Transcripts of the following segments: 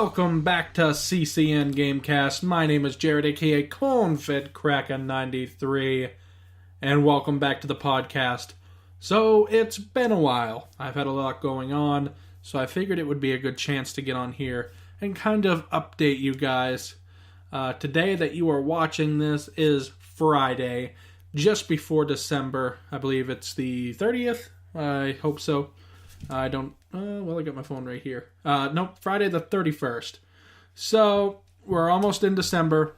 Welcome back to CCN GameCast. My name is Jared, aka Cornfed Kraken 93, and welcome back to the podcast. So, it's been a while. I've had a lot going on, so I figured it would be a good chance to get on here and kind of update you guys. Today that you are watching this is Friday, just before December. I believe it's the 30th. I hope so. I don't... I got my phone right here. Nope, Friday the 31st. So, we're almost in December,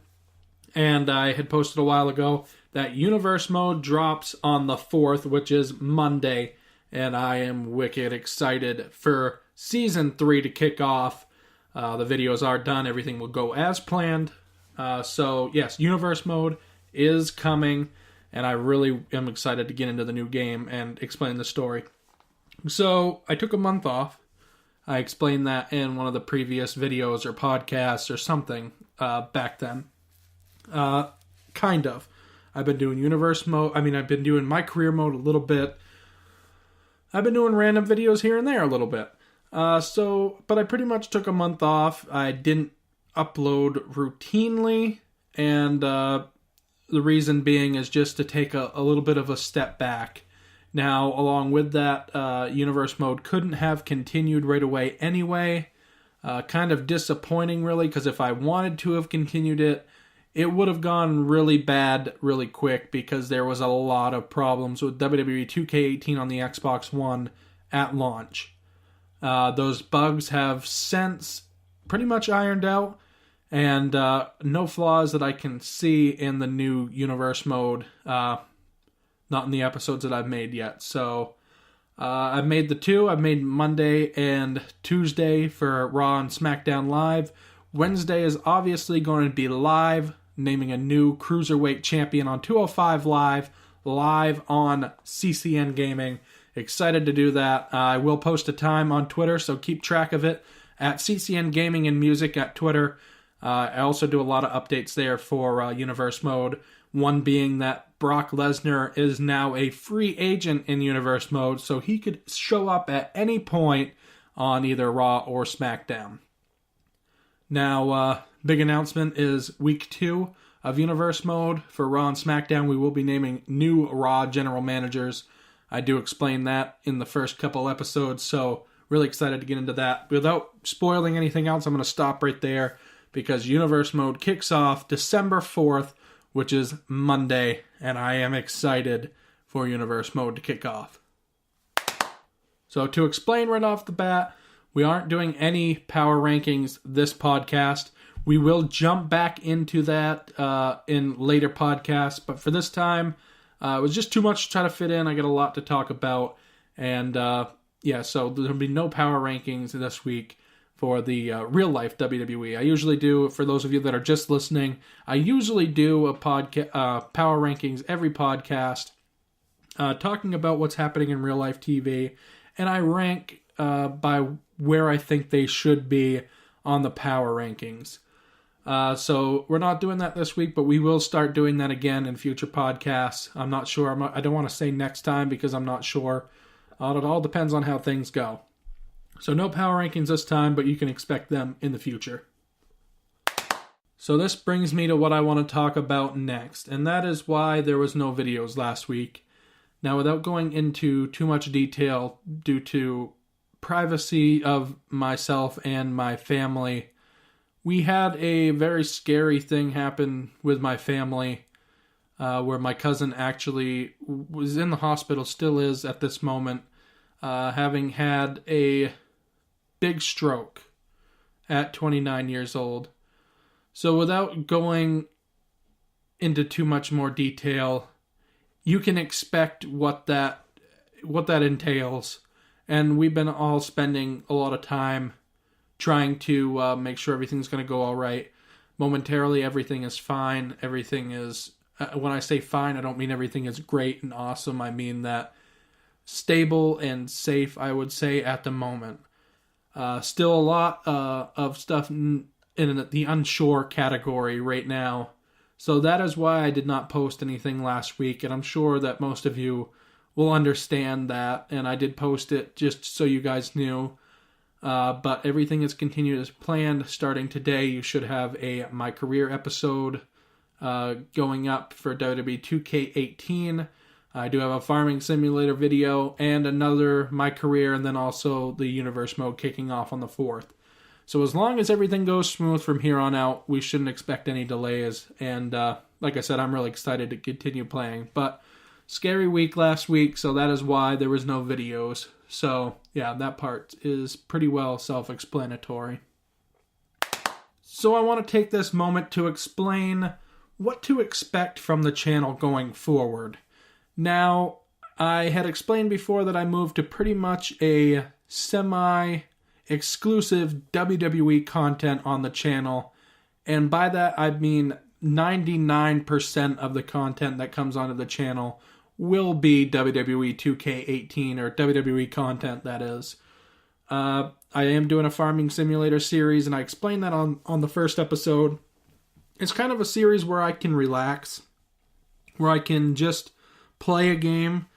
and I had posted a while ago that Universe Mode drops on the 4th, which is Monday, and I am wicked excited for Season 3 to kick off. The videos are done. Everything will go as planned. So, yes, Universe Mode is coming, and I really am excited to get into the new game and explain the story. So, I took a month off. I explained that in one of the previous videos or podcasts or something back then. Kind of. I've been doing Universe Mode. I've been doing my career mode a little bit. I've been doing random videos here and there a little bit. But I pretty much took a month off. I didn't upload routinely, and the reason being is just to take a little bit of a step back. Now, along with that, Universe Mode couldn't have continued right away anyway. Kind of disappointing, really, because if I wanted to have continued it, it would have gone really bad really quick because there was a lot of problems with WWE 2K18 on the Xbox One at launch. Those bugs have since pretty much ironed out, and no flaws that I can see in the new Universe Mode. Not in the episodes that I've made yet. So, I've made the two. I've made Monday and Tuesday for Raw and SmackDown Live. Wednesday is obviously going to be live, naming a new Cruiserweight champion on 205 live on CCN Gaming. Excited to do that. I will post a time on Twitter, so keep track of it at CCN Gaming and Music at Twitter. I also do a lot of updates there for Universe Mode. One being that Brock Lesnar is now a free agent in Universe Mode, so he could show up at any point on either Raw or SmackDown. Now, big announcement is Week 2 of Universe Mode. For Raw and SmackDown, we will be naming new Raw general managers. I do explain that in the first couple episodes, so really excited to get into that. Without spoiling anything else, I'm going to stop right there, because Universe Mode kicks off December 4th, which is Monday, and I am excited for Universe Mode to kick off. So to explain right off the bat, we aren't doing any power rankings this podcast. We will jump back into that in later podcasts, but for this time, it was just too much to try to fit in. I got a lot to talk about, and so there'll be no power rankings this week for the real-life WWE. I usually do, for those of you that are just listening, I usually do a power rankings every podcast, talking about what's happening in real-life TV, and I rank by where I think they should be on the power rankings. So we're not doing that this week, but we will start doing that again in future podcasts. I'm not sure. I don't want to say next time because I'm not sure. It all depends on how things go. So no power rankings this time, but you can expect them in the future. So this brings me to what I want to talk about next, and that is why there was no videos last week. Now, without going into too much detail due to privacy of myself and my family, we had a very scary thing happen with my family, where my cousin actually was in the hospital, still is at this moment, having had a big stroke at 29 years old. So without going into too much more detail, you can expect what that entails. And we've been all spending a lot of time trying to make sure everything's going to go all right. Momentarily, everything is fine. Everything is, when I say fine, I don't mean everything is great and awesome. I mean that stable and safe, I would say, at the moment. Still a lot of stuff in the unsure category right now. So that is why I did not post anything last week, and I'm sure that most of you will understand that, and I did post it just so you guys knew. But everything is continued as planned. Starting today, you should have a My Career episode going up for WWE 2K18. I do have a Farming Simulator video and another My Career, and then also the Universe Mode kicking off on the 4th. So as long as everything goes smooth from here on out, we shouldn't expect any delays. And like I said, I'm really excited to continue playing. But scary week last week, so that is why there was no videos. So yeah, that part is pretty well self-explanatory. So I want to take this moment to explain what to expect from the channel going forward. Now, I had explained before that I moved to pretty much a semi-exclusive WWE content on the channel. And by that, I mean 99% of the content that comes onto the channel will be WWE 2K18 or WWE content, that is. I am doing a Farming Simulator series, and I explained that on the first episode. It's kind of a series where I can relax, where I can just play a game.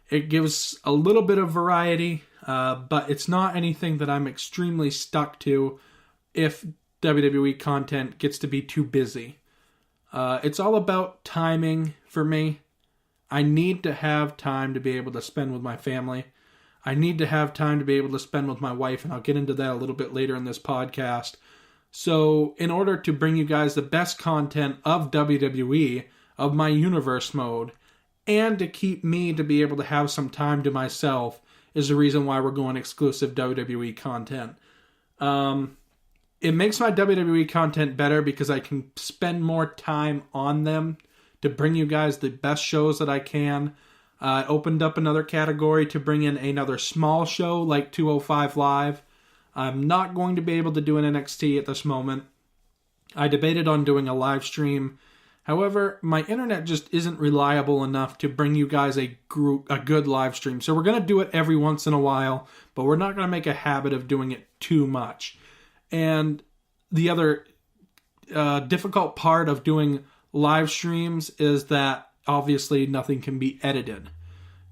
It gives a little bit of variety, but it's not anything that I'm extremely stuck to if WWE content gets to be too busy. It's all about timing for me. I need to have time to be able to spend with my family. I need to have time to be able to spend with my wife, and I'll get into that a little bit later in this podcast. So in order to bring you guys the best content of WWE, of my Universe Mode, and to keep me to be able to have some time to myself is the reason why we're going exclusive WWE content. It makes my WWE content better because I can spend more time on them to bring you guys the best shows that I can. I opened up another category to bring in another small show like 205 Live. I'm not going to be able to do an NXT at this moment. I debated on doing a live stream. However, my internet just isn't reliable enough to bring you guys a good live stream. So we're going to do it every once in a while, but we're not going to make a habit of doing it too much. And the other difficult part of doing live streams is that obviously nothing can be edited.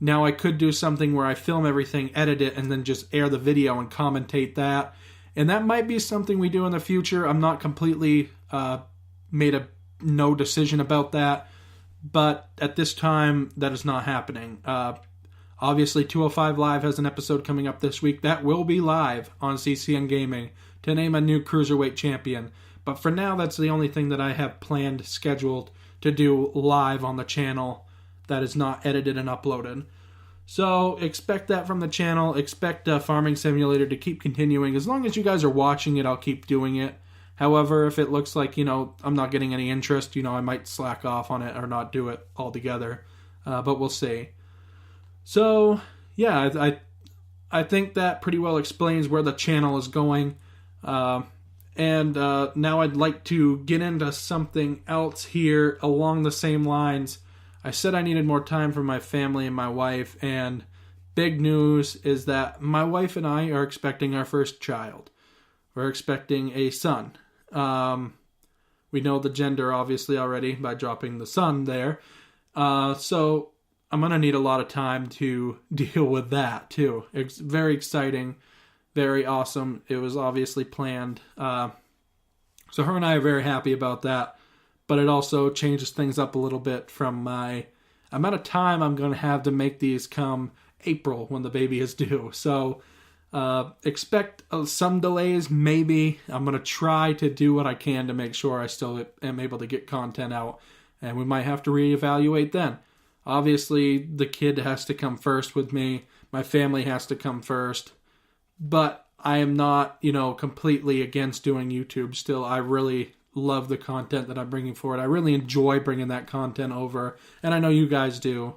Now I could do something where I film everything, edit it, and then just air the video and commentate that. And that might be something we do in the future. I'm not completely made a no decision about that, but at this time that is not happening. Obviously 205 Live has an episode coming up this week that will be live on CCN Gaming to name a new Cruiserweight champion, but for now that's the only thing that I have planned, scheduled to do live on the channel that is not edited and uploaded. So expect that from the channel. Expect Farming Simulator to keep continuing. As long as you guys are watching it, I'll keep doing it. However, if it looks like, I'm not getting any interest, I might slack off on it or not do it altogether. But we'll see. So, yeah, I think that pretty well explains where the channel is going. And now I'd like to get into something else here along the same lines. I said I needed more time for my family and my wife, and big news is that my wife and I are expecting our first child. We're expecting a son. We know the gender obviously already by dropping the son there. So I'm going to need a lot of time to deal with that too. It's very exciting, very awesome. It was obviously planned. So her and I are very happy about that, but it also changes things up a little bit from my amount of time I'm going to have to make these come April when the baby is due. So expect some delays, maybe. I'm going to try to do what I can to make sure I still am able to get content out, and we might have to reevaluate then. Obviously, the kid has to come first with me. My family has to come first, but I am not, completely against doing YouTube still. I really love the content that I'm bringing forward. I really enjoy bringing that content over, and I know you guys do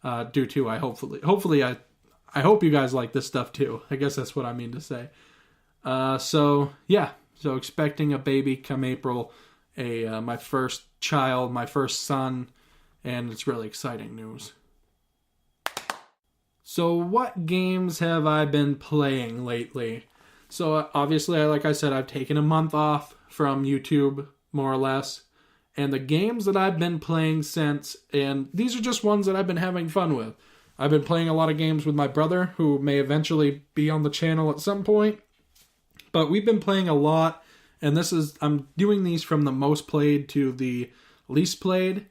too. I hope you guys like this stuff too. I guess that's what I mean to say. So expecting a baby come April, my first child, my first son, and it's really exciting news. So what games have I been playing lately? So obviously, like I said, I've taken a month off from YouTube, more or less. And the games that I've been playing since, and these are just ones that I've been having fun with. I've been playing a lot of games with my brother, who may eventually be on the channel at some point. But we've been playing a lot, and I'm doing these from the most played to the least played.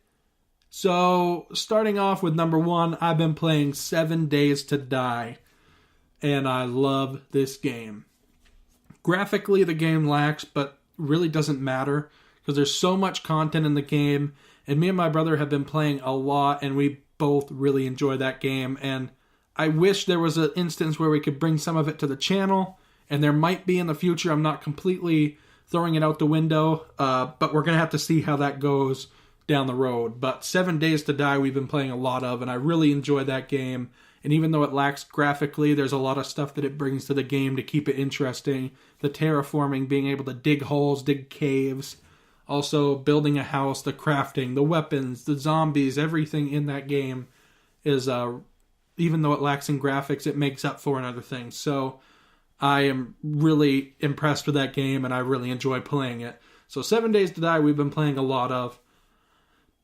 So, starting off with number 1, I've been playing 7 Days to Die, and I love this game. Graphically, the game lacks, but really doesn't matter, because there's so much content in the game, and me and my brother have been playing a lot, and we both really enjoy that game, and I wish there was an instance where we could bring some of it to the channel, and there might be in the future. I'm not completely throwing it out the window, but we're going to have to see how that goes down the road. But 7 Days to Die we've been playing a lot of, and I really enjoy that game. And even though it lacks graphically, there's a lot of stuff that it brings to the game to keep it interesting. The terraforming, being able to dig holes, dig caves, also building a house, the crafting, the weapons, the zombies, everything in that game is, even though it lacks in graphics, it makes up for in other things. So I am really impressed with that game, and I really enjoy playing it. So 7 Days to Die we've been playing a lot of.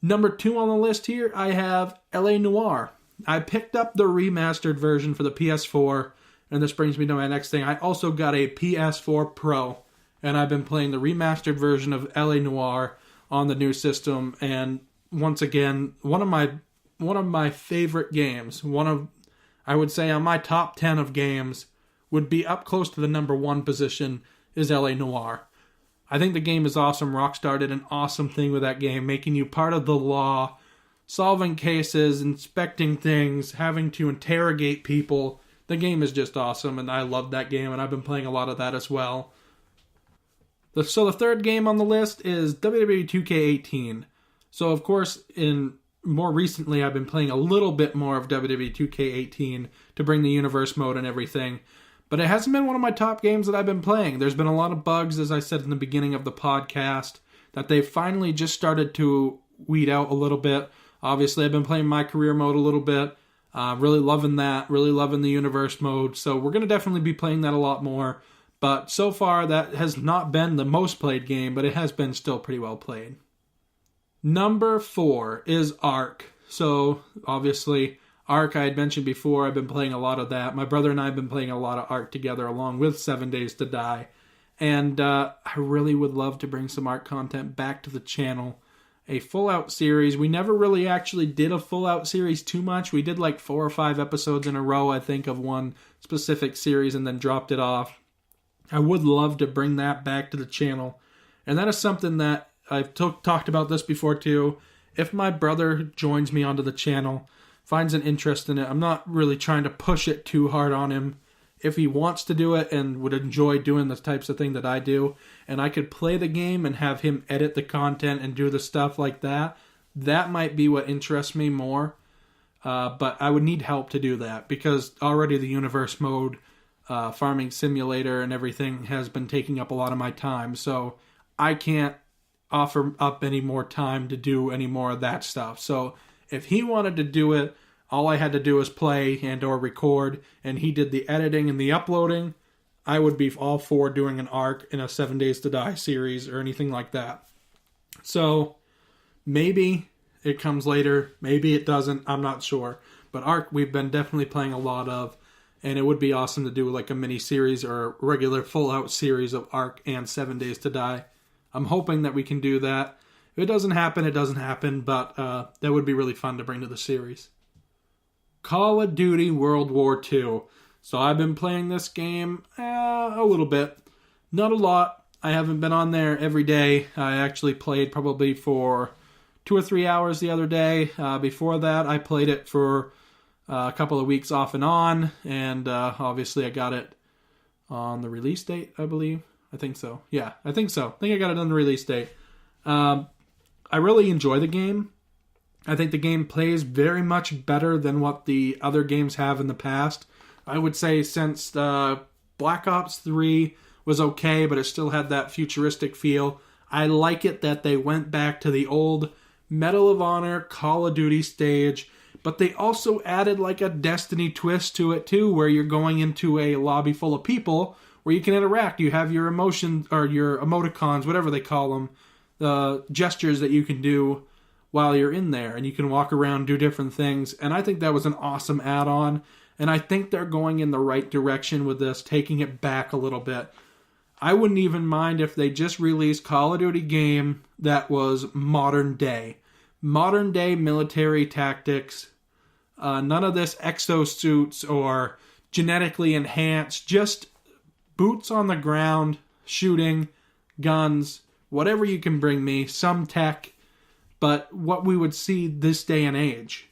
Number 2 on the list here, I have LA Noire. I picked up the remastered version for the PS4, and this brings me to my next thing. I also got a PS4 Pro, and I've been playing the remastered version of LA Noire on the new system, and once again, one of my favorite games, I would say on my top 10 of games, would be up close to the number 1 position, is LA Noire. I think the game is awesome. Rockstar did an awesome thing with that game, making you part of the law, solving cases, inspecting things, having to interrogate people. The game is just awesome, and I love that game, and I've been playing a lot of that as well. So the third game on the list is WWII 2K18. So of course, more recently, I've been playing a little bit more of WWII 2K18 to bring the universe mode and everything. But it hasn't been one of my top games that I've been playing. There's been a lot of bugs, as I said in the beginning of the podcast, that they've finally just started to weed out a little bit. Obviously, I've been playing my career mode a little bit. Really loving that. Really loving the universe mode. So we're going to definitely be playing that a lot more. But so far, that has not been the most played game, but it has been still pretty well played. Number 4 is Ark. So, obviously, Ark, I had mentioned before, I've been playing a lot of that. My brother and I have been playing a lot of Ark together, along with 7 Days to Die. And I really would love to bring some Ark content back to the channel. A full-out series. We never really actually did a full-out series too much. We did like 4 or 5 episodes in a row, I think, of one specific series and then dropped it off. I would love to bring that back to the channel. And that is something that I've talked about this before too. If my brother joins me onto the channel, finds an interest in it, I'm not really trying to push it too hard on him. If he wants to do it and would enjoy doing the types of thing that I do, and I could play the game and have him edit the content and do the stuff like that, that might be what interests me more. But I would need help to do that, because already the universe mode, farming simulator and everything has been taking up a lot of my time. So I can't offer up any more time to do any more of that stuff. So if he wanted to do it, all I had to do was play and or record, and he did the editing and the uploading, I would be all for doing an Ark in a 7 Days to Die series or anything like that. So maybe it comes later, maybe it doesn't, I'm not sure. But Ark we've been definitely playing a lot of, and it would be awesome to do like a mini series or a regular full out series of Ark and 7 Days to Die. I'm hoping that we can do that. If it doesn't happen, it doesn't happen, but that would be really fun to bring to the series. Call of Duty World War II. So I've been playing this game a little bit. Not a lot. I haven't been on there every day. I actually played probably for 2 or 3 hours the other day. Before that, I played it for a couple of weeks off and on. And obviously I got it on the release date, I believe. I think so. Yeah, I think so. I think I got it on the release date. I really enjoy the game. I think the game plays very much better than what the other games have in the past. I would say since Black Ops 3 was okay, but it still had that futuristic feel. I like it that they went back to the old Medal of Honor Call of Duty stage, but they also added like a Destiny twist to it too, where you're going into a lobby full of people where you can interact. You have your emotions, or your emoticons, whatever they call them, the gestures that you can do while you're in there, and you can walk around, do different things, and I think that was an awesome add-on, and I think they're going in the right direction with this, taking it back a little bit. I wouldn't even mind if they just released Call of Duty game that was modern day. Modern day military tactics. None of this exosuits or genetically enhanced. Just boots on the ground, shooting, guns, whatever you can bring me. Some tech, but what we would see this day and age.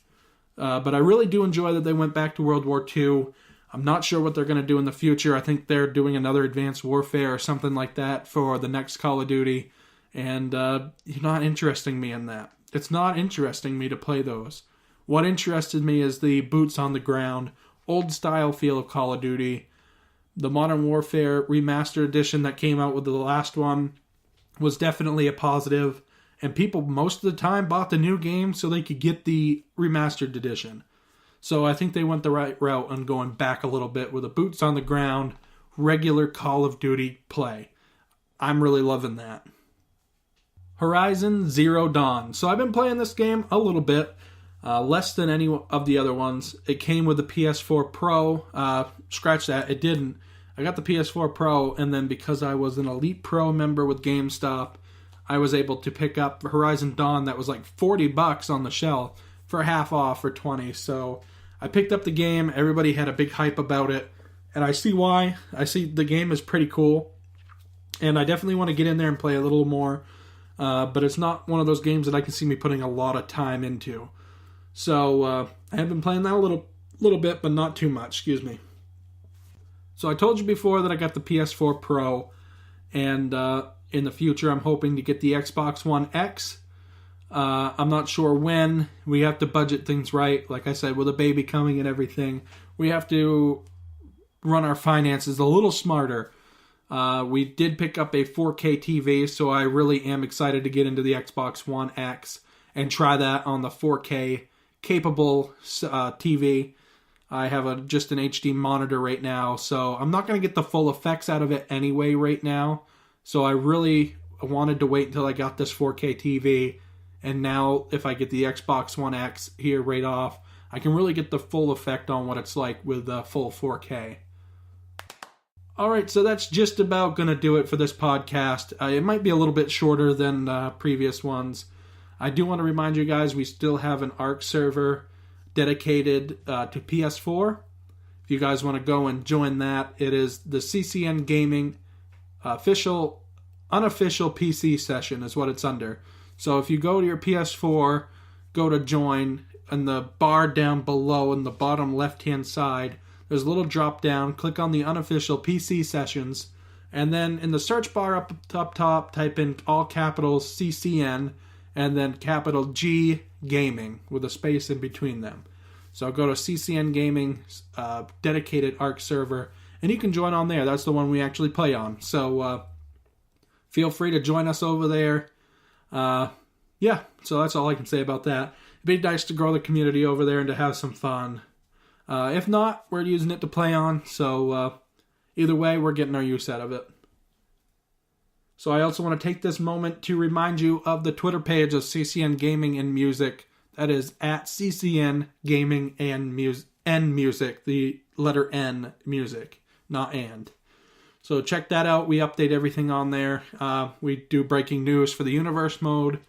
But I really do enjoy that they went back to World War II. I'm not sure what they're going to do in the future. I think they're doing another Advanced Warfare or something like that for the next Call of Duty. And you're not interesting me in that. It's not interesting me to play those. What interested me is the boots on the ground, old style feel of Call of Duty. The Modern Warfare Remastered Edition that came out with the last one was definitely a positive. And people most of the time bought the new game so they could get the Remastered Edition. So I think they went the right route on going back a little bit with the boots on the ground, regular Call of Duty play. I'm really loving that. Horizon Zero Dawn. So I've been playing this game a little bit, less than any of the other ones. It came with the PS4 Pro. Scratch that, it didn't. I got the PS4 Pro, and then because I was an Elite Pro member with GameStop, I was able to pick up Horizon Dawn that was like $40 on the shelf for half off for $20. So I picked up the game. Everybody had a big hype about it, and I see why. I see the game is pretty cool, and I definitely want to get in there and play a little more. But it's not one of those games that I can see me putting a lot of time into. So I have been playing that a little bit, but not too much. Excuse me. So I told you before that I got the PS4 Pro, and in the future I'm hoping to get the Xbox One X. I'm not sure when. We have to budget things right. Like I said, with a baby coming and everything, we have to run our finances a little smarter. We did pick up a 4K TV, so I really am excited to get into the Xbox One X and try that on the 4K capable TV. I have just an HD monitor right now, so I'm not going to get the full effects out of it anyway right now. So I really wanted to wait until I got this 4K TV. And now, if I get the Xbox One X here right off, I can really get the full effect on what it's like with full 4K. Alright, so that's just about going to do it for this podcast. It might be a little bit shorter than previous ones. I do want to remind you guys, we still have an ARC server dedicated to PS4. If you guys want to go and join that, it is the CCN Gaming unofficial PC session is what it's under. So if you go to your PS4, go to join, and the bar down below in the bottom left-hand side, there's a little drop down. Click on the unofficial PC sessions, and then in the search bar up top, type in all capitals CCN, and then capital G Gaming with a space in between them. So go to CCN Gaming dedicated ARC server, and you can join on there. That's the one we actually play on. So feel free to join us over there. Yeah, so that's all I can say about that. It'd be nice to grow the community over there and to have some fun. If not, we're using it to play on, so either way, we're getting our use out of it. So I also want to take this moment to remind you of the Twitter page of CCN Gaming and Music. That is at CCN Gaming and Music, the letter N, music, not and. So check that out. We update everything on there. We do breaking news for the universe mode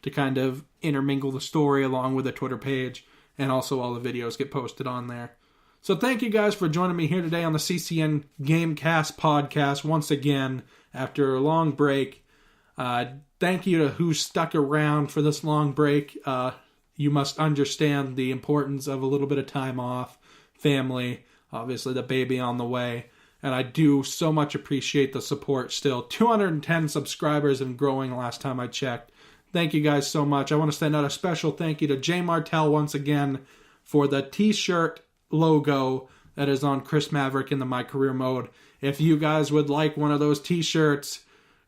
to kind of intermingle the story along with the Twitter page. And also all the videos get posted on there. So thank you guys for joining me here today on the CCN GameCast podcast once again after a long break. Thank you to who stuck around for this long break. You must understand the importance of a little bit of time off, family, obviously the baby on the way. And I do so much appreciate the support still. 210 subscribers and growing last time I checked. Thank you guys so much. I want to send out a special thank you to Jay Martell once again for the t-shirt logo that is on Chris Maverick in the My Career mode. If you guys would like one of those t-shirts,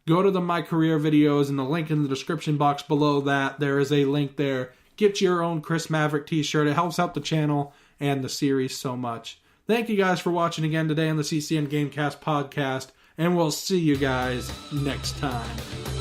go to the My Career videos and the link in the description box below that. There is a link there. Get your own Chris Maverick t-shirt. It helps out the channel and the series so much. Thank you guys for watching again today on the CCN Gamecast podcast, and we'll see you guys next time.